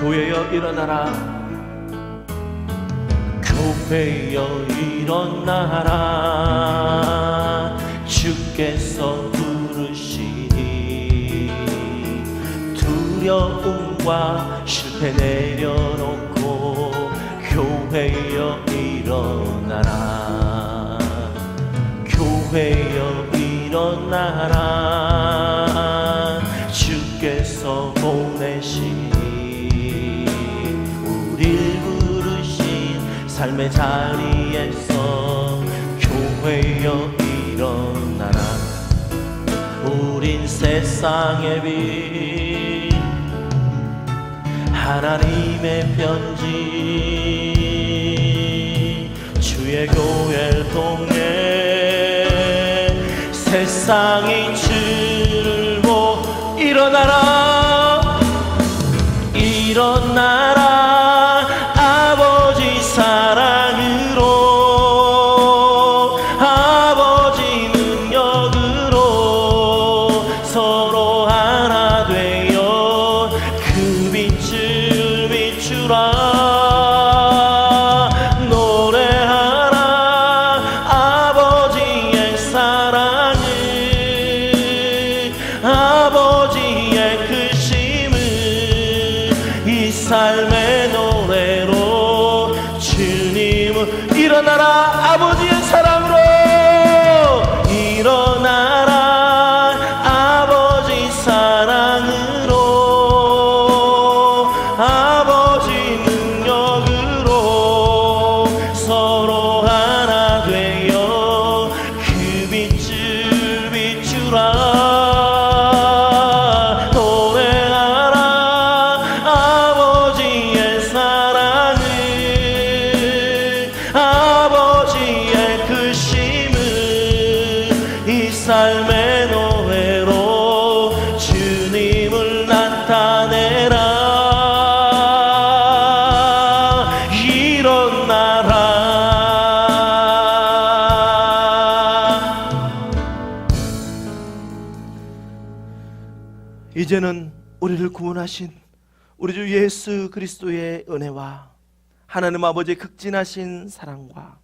교회여 일어나라, 교회여 일어나라, 주께서 부르시니 두려움과 실패 내려놓고 교회여 일어나라, 교회여 일어나라, 주께서 보내시니 우릴 부르신 삶의 자리에서 교회여 일어나라. 우린 세상의 빛, 하나님의 편지, 주의 교회를 통해 세상이 주를 보고 일어나라, 일어나라, 아버지 사랑으로, 아버지 능력으로 서로 하나 되어 그 빛을 비추라. 노래하라 아버지의 사랑을, 아버지의 크심을 이 삶의 노래로 주님을 일어나라 아버지의 사랑으로, 일어나라 아버지 사랑으로, 아버지 능력으로 서로 하나 되어 그 빛을 비추라. 노래하라 아버지의 사랑을, 아버지의 크심을 이 삶의 노래로 주님을 나타내라. 일어나라. 이제는 우리를 구원하신 우리 주 예수 그리스도의 은혜와 하나님 아버지의 극진하신 사랑과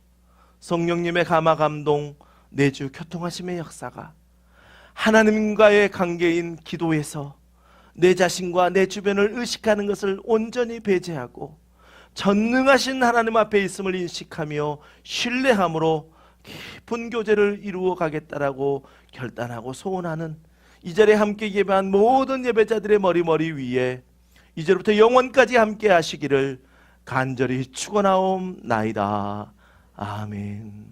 성령님의 감화 감동 내주 교통하심의 역사가 하나님과의 관계인 기도에서 내 자신과 내 주변을 의식하는 것을 온전히 배제하고 전능하신 하나님 앞에 있음을 인식하며 신뢰함으로 깊은 교제를 이루어 가겠다라고 결단하고 소원하는 이 자리에 함께 예배한 모든 예배자들의 머리 위에 이제부터 영원까지 함께 하시기를 간절히 축원하옵나이다. 아멘.